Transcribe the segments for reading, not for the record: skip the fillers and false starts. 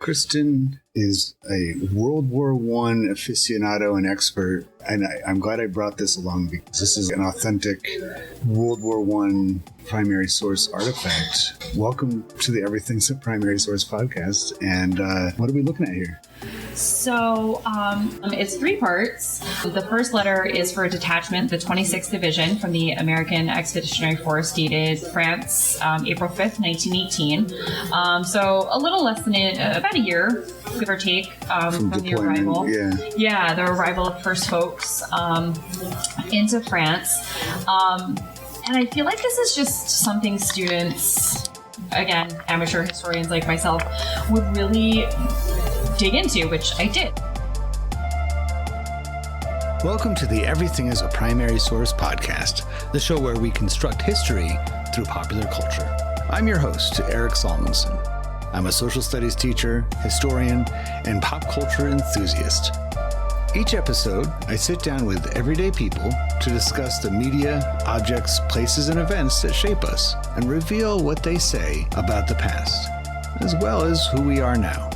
Kristin is a World War I aficionado and expert, and I'm glad I brought this along because this is an authentic World War I primary source artifact. Welcome to the Everything's a Primary Source podcast, and what are we looking at here? So it's three parts. The first letter is for a detachment, the 26th Division from the American Expeditionary Force, dated France, April 5th, 1918. So a little less than about a year, give or take, from the arrival. Yeah, the arrival of first folks into France. And I feel like this is just something students, again, amateur historians like myself, would really dig into, which I did. Welcome to the Everything is a Primary Source podcast, the show where we construct history through popular culture. I'm your host, Eric Salmonson. I'm a social studies teacher, historian, and pop culture enthusiast. Each episode, I sit down with everyday people to discuss the media, objects, places, and events that shape us and reveal what they say about the past, as well as who we are now.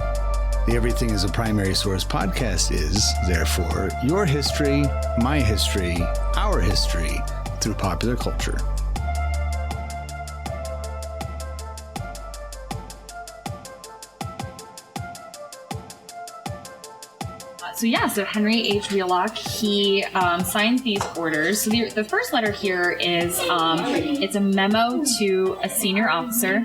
The Everything is a Primary Source podcast is, therefore, your history, my history, our history through popular culture. So Henry H. Wheelock, he signs these orders. So the first letter here is, it's a memo to a senior officer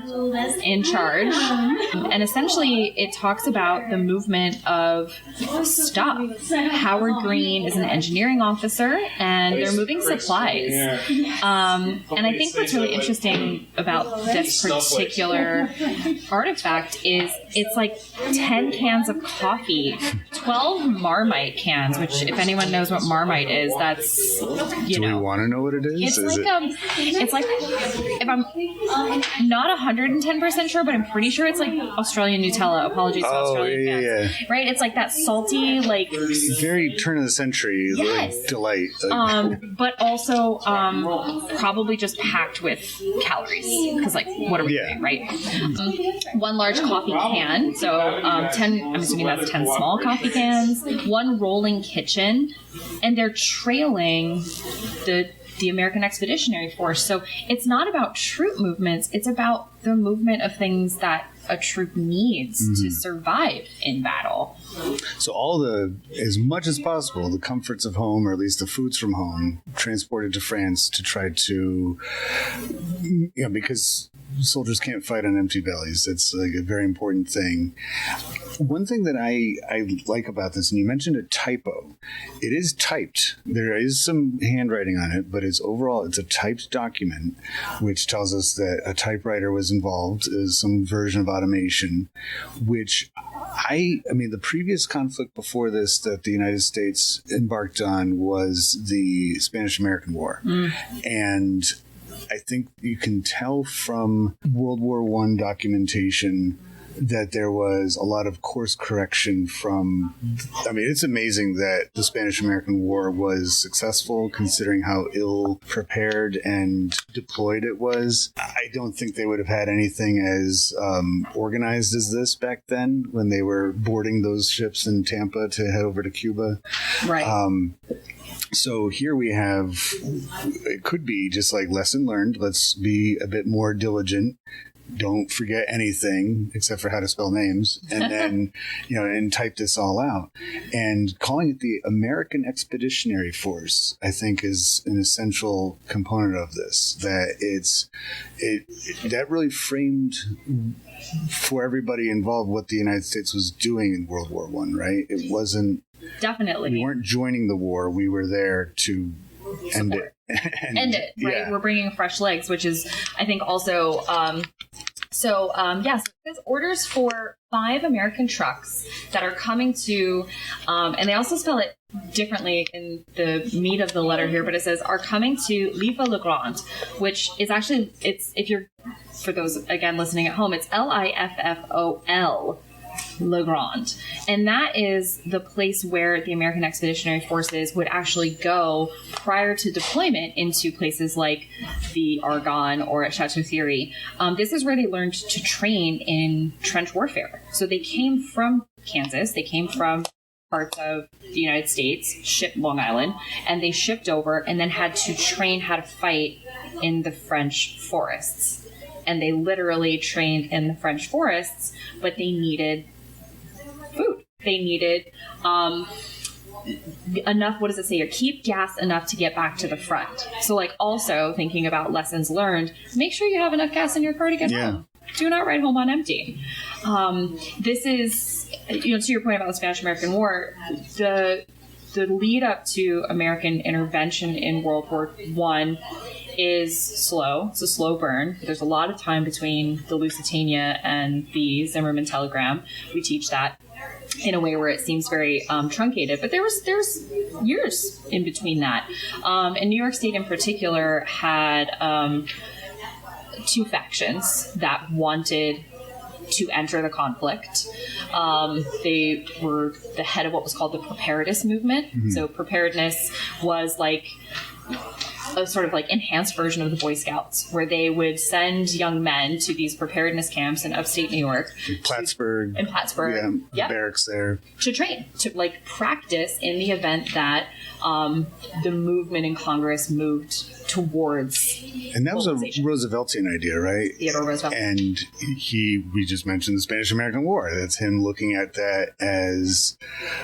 in charge. And essentially it talks about the movement of stuff. Howard Green is an engineering officer and they're moving supplies. And I think what's really interesting about this particular artifact is it's like 10 cans of coffee, 12 Marmite cans, which if anyone knows what Marmite is, that's, Do we want to know what it is? It's like if I'm not 110% sure, but I'm pretty sure it's like Australian Nutella. Apologies to Australian fans. Yeah. Right? It's like that salty, like very turn of the century, yes. Like delight. But also probably just packed with calories because like what are we doing, right? One large coffee can, so 10. I'm assuming that's 10 small coffee cans. One rolling kitchen, and they're trailing the American Expeditionary Force. So it's not about troop movements, it's about the movement of things that a troop needs to survive in battle. So as much as possible, the comforts of home, or at least the foods from home, transported to France to try to, because soldiers can't fight on empty bellies. It's like a very important thing. One thing that I like about this, and you mentioned a typo, it is typed. There is some handwriting on it, but it's a typed document, which tells us that a typewriter was involved, is some version of automation, which I mean, the previous conflict before this that the United States embarked on was the Spanish-American War. And I think you can tell from World War I documentation that there was a lot of course correction it's amazing that the Spanish-American War was successful considering how ill prepared and deployed it was. I don't think they would have had anything as organized as this back then when they were boarding those ships in Tampa to head over to Cuba. Right. So here we have, it could be just like lesson learned. Let's be a bit more diligent. Don't forget anything except for how to spell names, and then, and type this all out. And calling it the American Expeditionary Force, I think, is an essential component of this. That really framed for everybody involved what the United States was doing in World War I, right? It wasn't... Definitely. We weren't joining the war. We were there to end it. End it, right? Yeah. We're bringing fresh legs, which is, I think, also... So it says orders for 5 American trucks that are coming to, and they also spell it differently in the meat of the letter here, but it says are coming to Liffey-le-Grand, which is actually, for those, again, listening at home, it's Liffol. Le Grand. And that is the place where the American Expeditionary Forces would actually go prior to deployment into places like the Argonne or at Chateau Thierry. This is where they learned to train in trench warfare. So they came from Kansas, they came from parts of the United States, shipped Long Island, and they shipped over and then had to train how to fight in the French forests. And they literally trained in the French forests, but they needed food. They needed enough, what does it say? Or keep gas enough to get back to the front. So like also thinking about lessons learned, make sure you have enough gas in your car to get home. Do not ride home on empty. This is, to your point about the Spanish-American War, the lead up to American intervention in World War I is slow. It's a slow burn. There's a lot of time between the Lusitania and the Zimmerman telegram. We teach that in a way where it seems very truncated, but there's years in between that. And New York State in particular had two factions that wanted to enter the conflict. They were the head of what was called the preparedness movement. Mm-hmm. So preparedness was like a sort of like enhanced version of the Boy Scouts, where they would send young men to these preparedness camps in upstate New York. Plattsburgh. Yeah, barracks there. To train, to like practice in the event that the movement in Congress moved towards. And that was a Rooseveltian idea, right? Theodore Roosevelt. And we just mentioned the Spanish-American War. That's him looking at that as,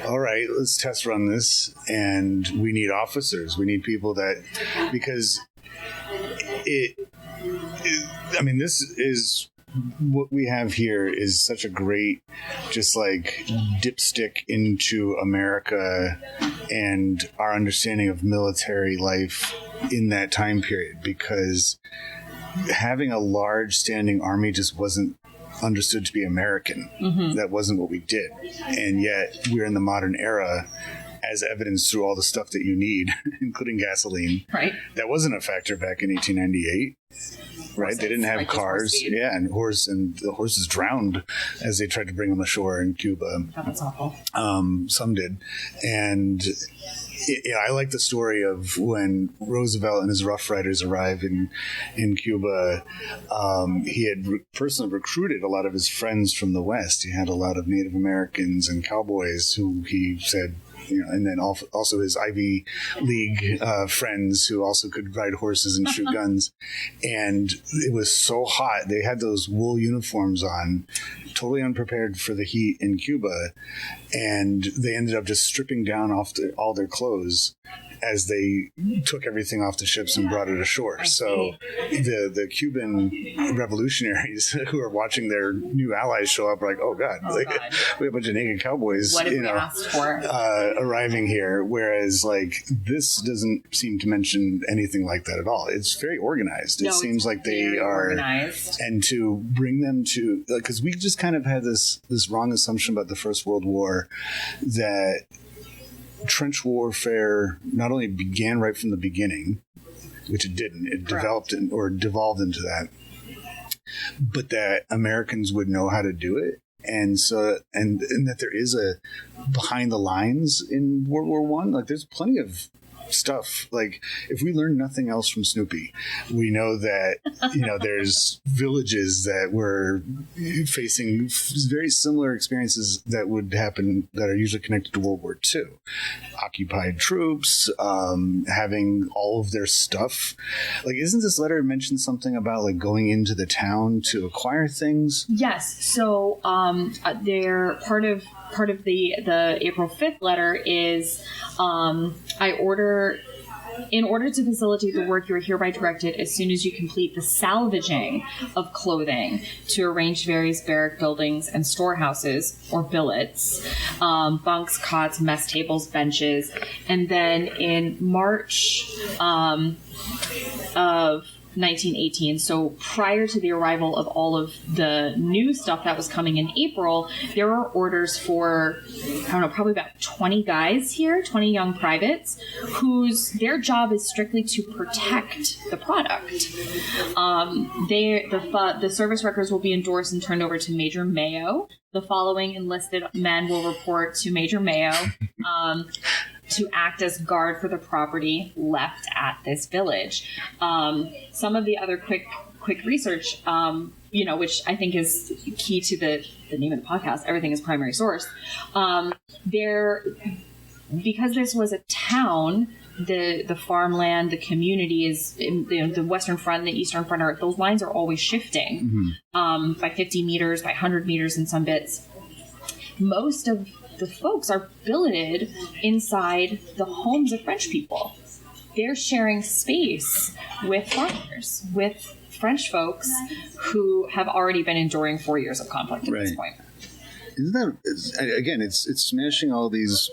all right, let's test run this. And we need officers. We need people that, because this is what we have here is such a great, just like dipstick into America and our understanding of military life in that time period, because having a large standing army just wasn't understood to be American. Mm-hmm. That wasn't what we did. And yet we're in the modern era, as evidenced through all the stuff that you need, including gasoline. Right. That wasn't a factor back in 1898. Right, they didn't have cars. Yeah, and the horses drowned as they tried to bring them ashore in Cuba. Oh, that's awful. Some did, and I like the story of when Roosevelt and his Rough Riders arrive in Cuba. He had personally recruited a lot of his friends from the West. He had a lot of Native Americans and cowboys who he said, and then also his Ivy League friends who also could ride horses and shoot guns. And it was so hot. They had those wool uniforms on, totally unprepared for the heat in Cuba. And they ended up just stripping down all their clothes as they took everything off the ships and brought it ashore. So the Cuban revolutionaries who are watching their new allies show up are like, oh God, we have a bunch of naked cowboys asked for? Arriving here. Whereas like this doesn't seem to mention anything like that at all. It's very organized. It seems like they are organized. And to bring them to, because we just kind of had this wrong assumption about the First World War, that trench warfare not only began right from the beginning, which it didn't, it developed or devolved into that, but that Americans would know how to do it. And so, and that there is a behind the lines in World War I. Like there's plenty of stuff. Like if we learn nothing else from Snoopy, we know that there's villages that were facing very similar experiences that would happen, that are usually connected to World War II. Occupied troops, having all of their stuff. Like, isn't this letter mention something about like going into the town to acquire things? Yes. So they're part of the April 5th letter is in order to facilitate the work, you are hereby directed, as soon as you complete the salvaging of clothing, to arrange various barrack buildings and storehouses or billets, bunks, cots, mess tables, benches. And then in March of 1918. So prior to the arrival of all of the new stuff that was coming in April, there were orders for, I don't know, probably about 20 guys here, 20 young privates, their job is strictly to protect the product. The service records will be endorsed and turned over to Major Mayo. The following enlisted men will report to Major Mayo to act as guard for the property left at this village. Some of the other quick research, which I think is key to the name of the podcast, Everything is Primary Source. Because this was a town, the farmland, the community is the Western Front and the Eastern Front those lines are always shifting by 50 meters, by 100 meters in some bits. Most of the folks are billeted inside the homes of French people. They're sharing space with farmers, with French folks who have already been enduring 4 years of conflict at this point. Isn't that, again, it's smashing all these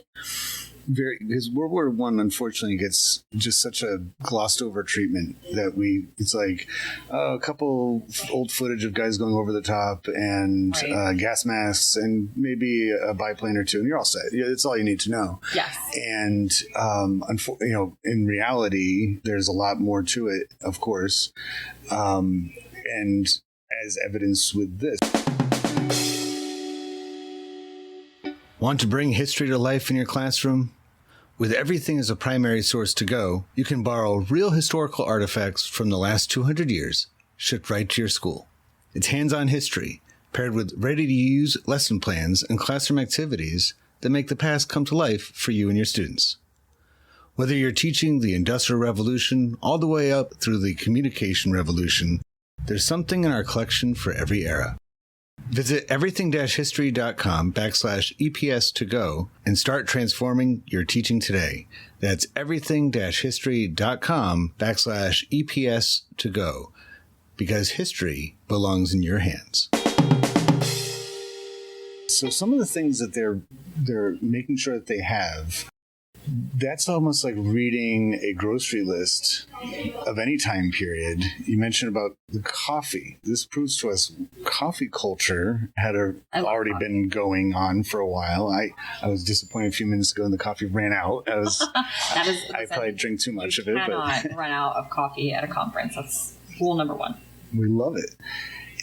because World War I, unfortunately, gets just such a glossed over treatment that it's like a couple old footage of guys going over the top and gas masks and maybe a biplane or two, and you're all set. It's all you need to know. Yes. And, in reality, there's a lot more to it, of course. And as evidenced with this. Want to bring history to life in your classroom? With Everything as a Primary Source to go, you can borrow real historical artifacts from the last 200 years, shipped right to your school. It's hands-on history, paired with ready-to-use lesson plans and classroom activities that make the past come to life for you and your students. Whether you're teaching the Industrial Revolution all the way up through the Communication Revolution, there's something in our collection for every era. Visit everything-history.com/EPS to go and start transforming your teaching today. That's everything-history.com/EPS to go, because history belongs in your hands. So some of the things that they're making sure that they have, that's almost like reading a grocery list of any time period. You mentioned about the coffee. This proves to us coffee culture had already been going on for a while. I was disappointed a few minutes ago and the coffee ran out. I probably drink too much of it. Cannot run out of coffee at a conference. That's rule number one. We love it.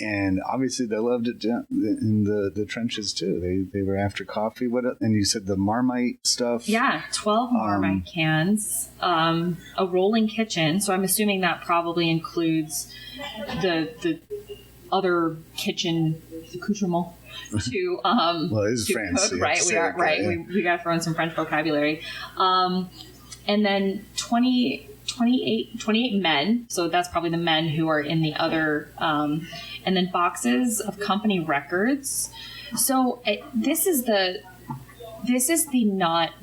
And obviously they loved it in the trenches too. They were after coffee. And you said the Marmite stuff? Yeah, 12 Marmite cans, a rolling kitchen. So I'm assuming that probably includes the other kitchen accoutrement to well, it is to France, cook, right? We are right. Yeah. We got to throw in some French vocabulary. And then 28 men, so that's probably the men who are in the other, and then boxes of company records. So this is the not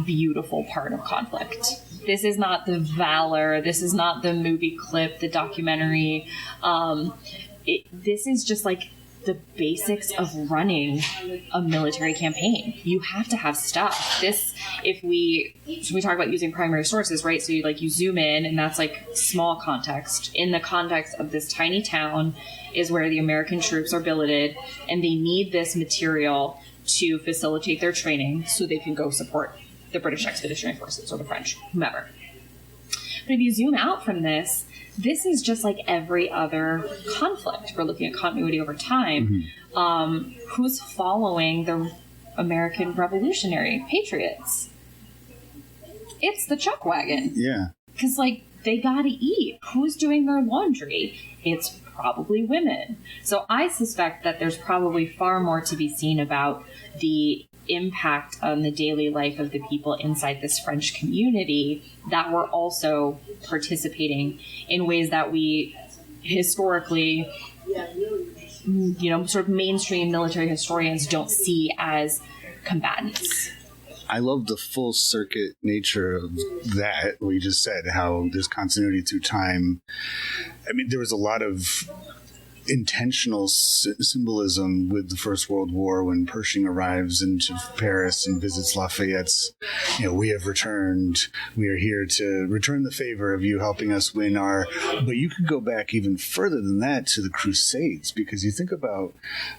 beautiful part of conflict. This is not the valor. This is not the movie clip, the documentary. This is just like the basics of running a military campaign. You have to have stuff. We talk about using primary sources, right? So you zoom in, and that's like small context. In the context of this tiny town is where the American troops are billeted, and they need this material to facilitate their training so they can go support the British Expeditionary Forces or the French, whomever. But if you zoom out from this is just like every other conflict. We're looking at continuity over time. Mm-hmm. Who's following the American Revolutionary Patriots? It's the chuck wagon. Yeah. Because, they gotta eat. Who's doing their laundry? It's probably women. So I suspect that there's probably far more to be seen about the impact on the daily life of the people inside this French community that were also participating in ways that we historically, sort of mainstream military historians don't see as combatants. I love the full circuit nature of that. We just said how there's continuity through time. I mean, there was a lot of intentional symbolism with the First World War when Pershing arrives into Paris and visits Lafayette's, we have returned. We are here to return the favor of you helping us win our... But you could go back even further than that to the Crusades, because you think about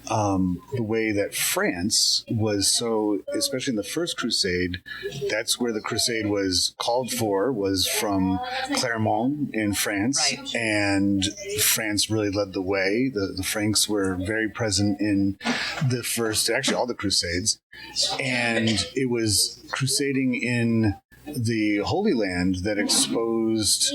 the way that France was so, especially in the First Crusade, that's where the crusade was called for, was from Clermont in France. Right. And France really led the way. The Franks were very present in the first, actually all the crusades. And it was crusading in the Holy Land that exposed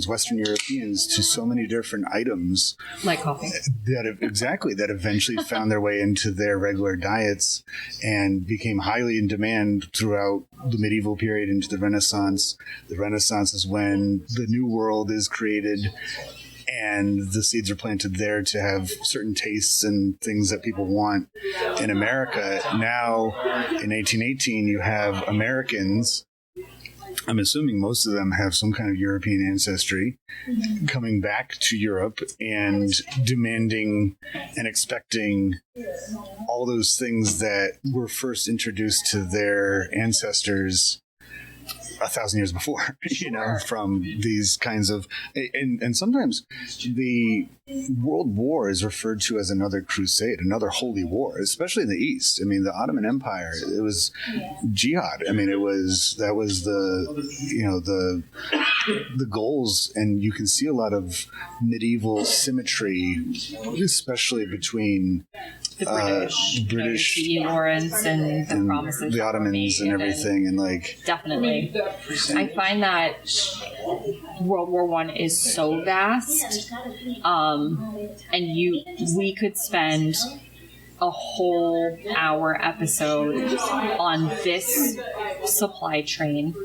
Western Europeans to so many different items. Like coffee. That eventually found their way into their regular diets and became highly in demand throughout the medieval period into the Renaissance. The Renaissance is when the New World is created, and the seeds are planted there to have certain tastes and things that people want. In America, now in 1818, you have Americans, I'm assuming most of them have some kind of European ancestry, coming back to Europe and demanding and expecting all those things that were first introduced to their ancestors 1,000 years before, from these kinds of, and sometimes the World War is referred to as another crusade, another holy war, especially in the East. I mean, the Ottoman Empire, it was jihad. I mean, that was the goals, and you can see a lot of medieval symmetry, especially between the British, Lawrence, and the promises, the Ottomans, and everything, and definitely. I find that World War I is so vast, and we could spend a whole hour episode on this supply train,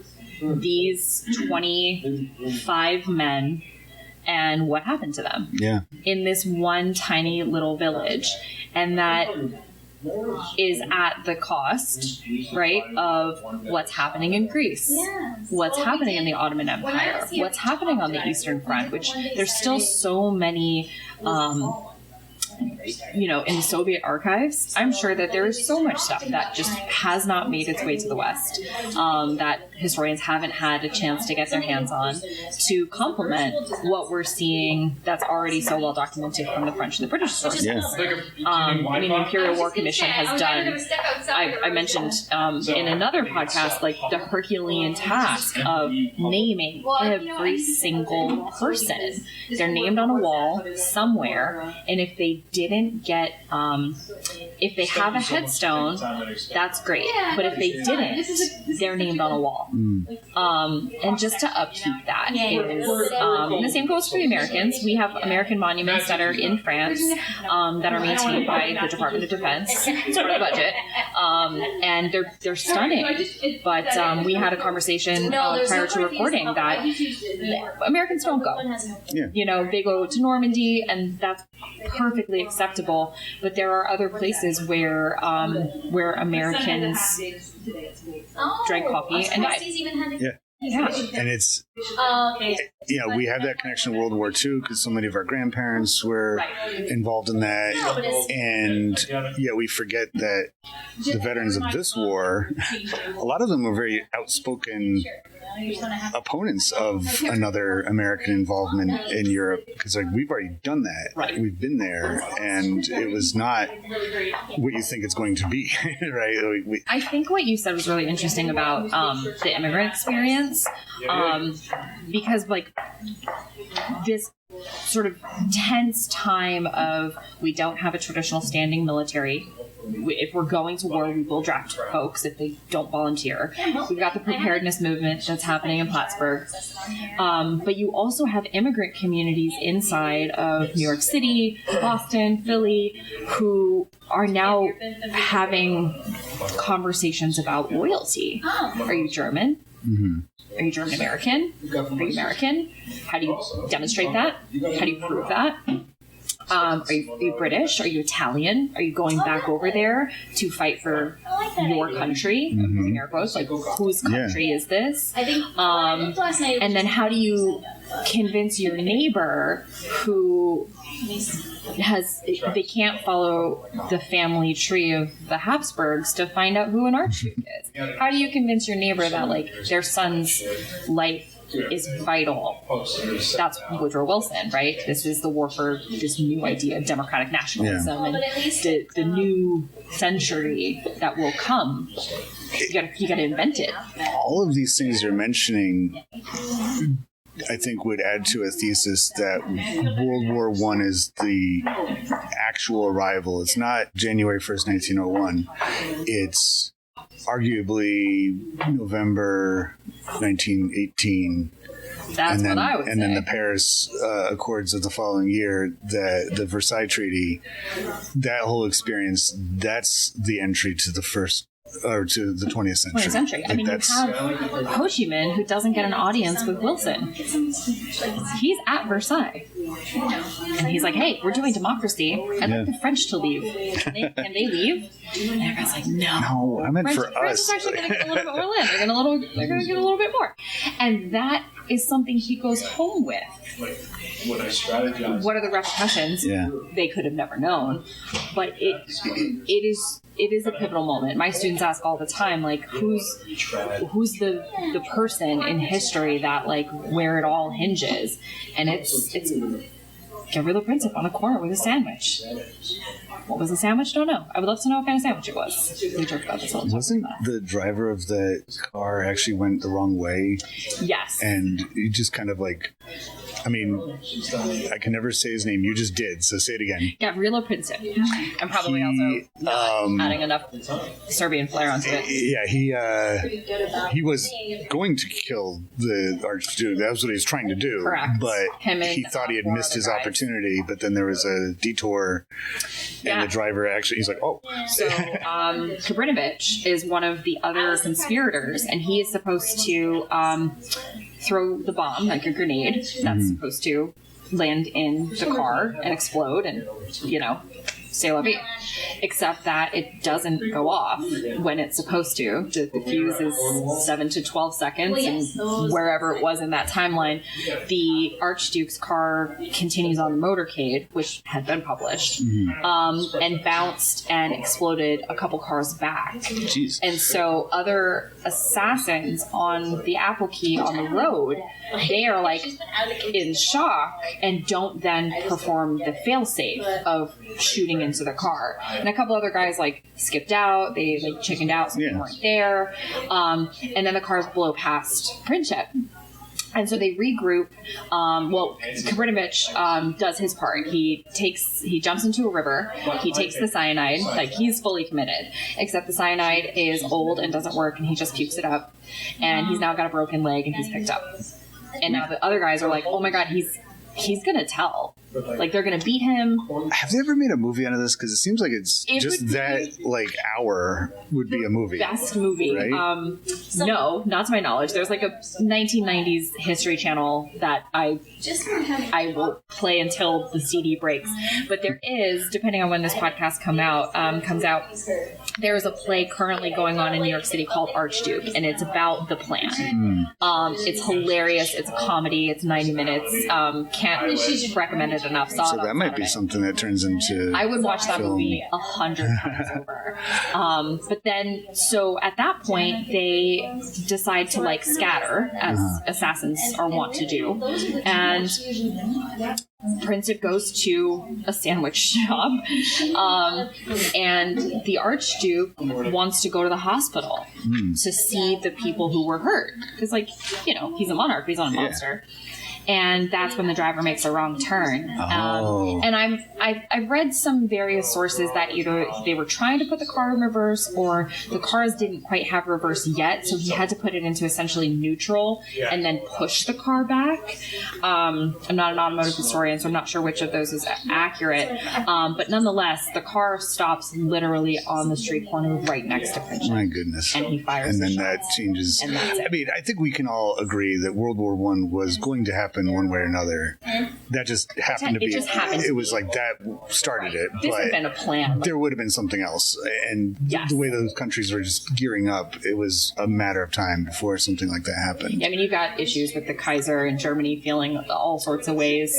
these 25 men, and what happened to them in this one tiny little village. And that is at the cost, right, of what's happening in Greece, what's happening in the Ottoman Empire, what's happening on the Eastern Front, which there's still so many, in the Soviet archives. I'm sure that there is so much stuff that just has not made its way to the West, that historians haven't had a chance to get their hands on to complement what we're seeing that's already so well documented from the French and the British sources. The Imperial War Commission has done, I mentioned in another podcast, like the Herculean task of naming every single person. They're named on a wall somewhere, and if they didn't get, if they have a headstone, that's great. But if they didn't, they're named on a wall. And just to upkeep that is, and the same goes for the Americans. We have American monuments that are in France that are maintained by the Department of Defense, sort of the budget, and they're stunning. But we had a conversation prior to recording that Americans don't go. They go to Normandy, and that's perfectly acceptable. But there are other places where Americans drank coffee and died. And it's, we have that connection to World War II because so many of our grandparents were involved in that. And we forget that the veterans of this war, a lot of them were very outspoken opponents of another American involvement in Europe, because we've already done that. We've been there, and it was not what you think it's going to be, right? I think what you said was really interesting about the immigrant experience, because this sort of tense time of we don't have a traditional standing military. If we're going to war, we will draft folks if they don't volunteer. We've got the preparedness movement that's happening in Plattsburgh. But you also have immigrant communities inside of New York City, Boston, Philly, who are now having conversations about loyalty. Are you German? Mm-hmm. Are you German American? Are you American? How do you demonstrate that? How do you prove that? Are you British? Are you Italian? Are you going back over there to fight for your country? I'm using air quotes. Like, whose country is this? And then how do you convince your neighbor who they can't follow the family tree of the Habsburgs to find out who an archduke is? How do you convince your neighbor that, like, their son's life is vital? That's Woodrow Wilson, right? This is the war for this new idea of democratic nationalism and the new century that will come. You gotta invent it. All of these things you're mentioning, I think, would add to a thesis that World War I is the actual arrival. It's not January 1st, 1901. It's arguably November 1918. That's what I would say. And then the Paris Accords of the following year, the Versailles Treaty, that whole experience, that's the entry to the first, or to the 20th century. 20th century. I mean, you have Ho Chi Minh, who doesn't get an audience with Wilson. He's at Versailles. And he's like, hey, we're doing democracy. I'd like the French to leave. Can they leave? And everyone's like, no. I meant for France us. is actually going to get a little bit more land. They're going to get a little bit more. And that is something he goes home with. What are the repercussions? They could have never known. But it is a pivotal moment. My students ask all the time, like, who's the person in history that, like, where it all hinges? And it's Gavrilo Princip on a corner with a sandwich. What was the sandwich? Don't know. I would love to know what kind of sandwich it was. We joked about this all the time. Wasn't the driver of the car actually went the wrong way? Yes. And he just kind of, like, I mean, I can never say his name. You just did, so say it again. Gavrilo Princip. I'm probably also not adding enough Serbian flair onto it. Yeah, he was going to kill the Archduke. That was what he was trying to do. Correct. But he thought he had missed his opportunity, but then there was a detour, and the driver actually, he's like, oh. So, Kabrinovich is one of the other conspirators, and he is supposed to throw the bomb, like a grenade, that's supposed to land in the car and explode and, c'est la vie. Except that it doesn't go off when it's supposed to. The fuse is 7 to 12 seconds, and wherever it was in that timeline, the Archduke's car continues on the motorcade, which had been published, and bounced and exploded a couple cars back. Jeez. And so other assassins on the Apple Key on the road, they are, like, in shock and don't then perform the failsafe of shooting into the car. And a couple other guys, like, skipped out. They, like, chickened out, so they weren't there. And then the cars blow past Princip. And so they regroup. Kabrinovich does his part. He jumps into a river. He takes the cyanide. Like, he's fully committed. Except the cyanide is old and doesn't work, and he just pukes it up. And he's now got a broken leg, and he's picked up. And now the other guys are like, oh my God, he's gonna tell. Like, they're gonna beat him. Have they ever made a movie out of this? Because it seems like like hour would be a movie. Best movie. Right? No, not to my knowledge. There's like a 1990s History Channel that I will play until the CD breaks. But there is, depending on when this podcast comes out, there is a play currently going on in New York City called Archduke, and it's about the plan. It's hilarious. It's a comedy. It's 90 minutes. Can't recommend it enough. So that might be something that turns into I would watch that film. movie 100 times over. But then, so at that point, they decide to, like, scatter, as assassins are wont to do. And Princip goes to a sandwich shop, and the Archduke wants to go to the hospital to see the people who were hurt. Because, like, he's a monarch, he's not a monster. And that's when the driver makes a wrong turn. And I've read some various sources that either they were trying to put the car in reverse, or the cars didn't quite have reverse yet, so he had to put it into essentially neutral and then push the car back. I'm not an automotive historian, so I'm not sure which of those is accurate. But nonetheless, the car stops literally on the street corner right next to Princip. My goodness. And he fires and then the that shots. changes. And that's it. I mean, I think we can all agree that World War I was going to happen happen one way or another. That just happened to be. It was like that started it. This but would have been a plan. there would have been something else. And the way those countries were just gearing up, it was a matter of time before something like that happened. I mean, you've got issues with the Kaiser in Germany feeling all sorts of ways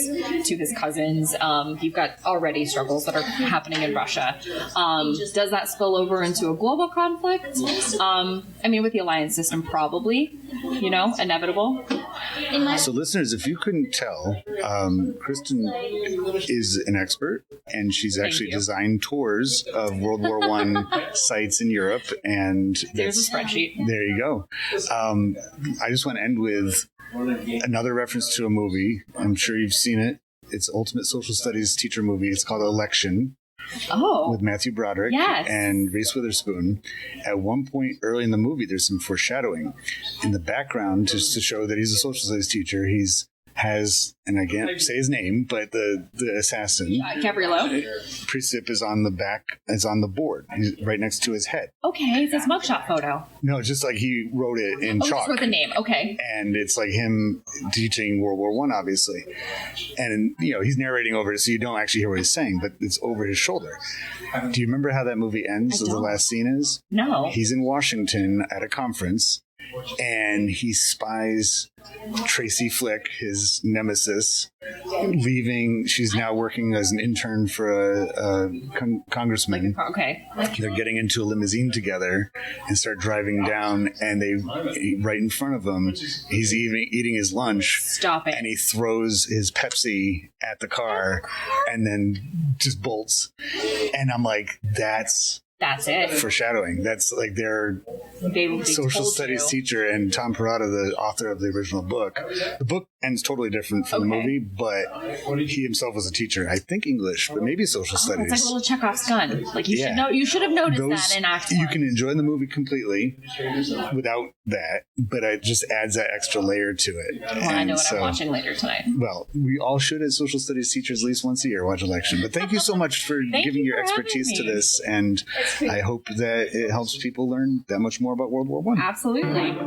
to his cousins. You've got already struggles that are happening in Russia. Does that spill over into a global conflict? I mean, with the alliance system, probably, inevitable. So listeners, if you couldn't tell, Kristin is an expert, and she's actually designed tours of World War I sites in Europe. And there's a spreadsheet. There you go. I just want to end with another reference to a movie. I'm sure you've seen it. It's Ultimate Social Studies teacher movie. It's called Election. Oh. With Matthew Broderick and Reese Witherspoon. At one point early in the movie, there's some foreshadowing in the background just to show that he's a social studies teacher. And I can't say his name, but the assassin, Gabriello, Precip is on the board. He's right next to his head. Okay, it's his mugshot photo. No, it's just like he wrote it in chalk. Just wrote the name. Okay. And it's like him teaching World War I, obviously. And, he's narrating over it, so you don't actually hear what he's saying, but it's over his shoulder. Do you remember how that movie ends? The last scene is? No. He's in Washington at a conference, and he spies Tracy Flick, his nemesis, leaving. She's now working as an intern for a congressman. Okay. They're getting into a limousine together and start driving down, and right in front of him, he's eating his lunch. Stop it. And he throws his Pepsi at the car and then just bolts. And I'm like, that's it. Foreshadowing. That's like their social studies teacher and Tom Perrotta, the author of the original book. The book ends totally different from the movie, but he himself was a teacher. I think English, but maybe social studies. It's like a little Chekhov's gun. Like you should have noticed that in Act 1. You can enjoy the movie completely without that, but it just adds that extra layer to it. Well, I know what I'm watching later tonight. Well, we all should, as social studies teachers, at least once a year watch Election. But thank you so much for giving your expertise to this, and I hope that it helps people learn that much more about World War I. Absolutely.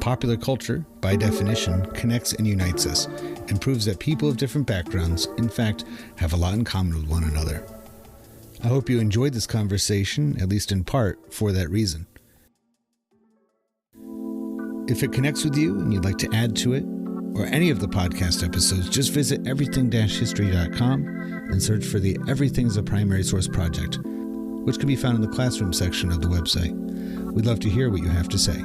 Popular culture, by definition, connects and unites us, and proves that people of different backgrounds, in fact, have a lot in common with one another. I hope you enjoyed this conversation, at least in part, for that reason. If it connects with you and you'd like to add to it, or any of the podcast episodes, just visit everything-history.com and search for the Everything is a Primary Source project, which can be found in the classroom section of the website. We'd love to hear what you have to say.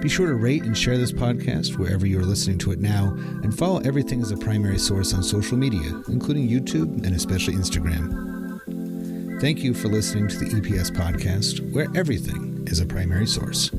Be sure to rate and share this podcast wherever you are listening to it now, and follow Everything is a Primary Source on social media, including YouTube and especially Instagram. Thank you for listening to the EPS podcast, where everything is a primary source.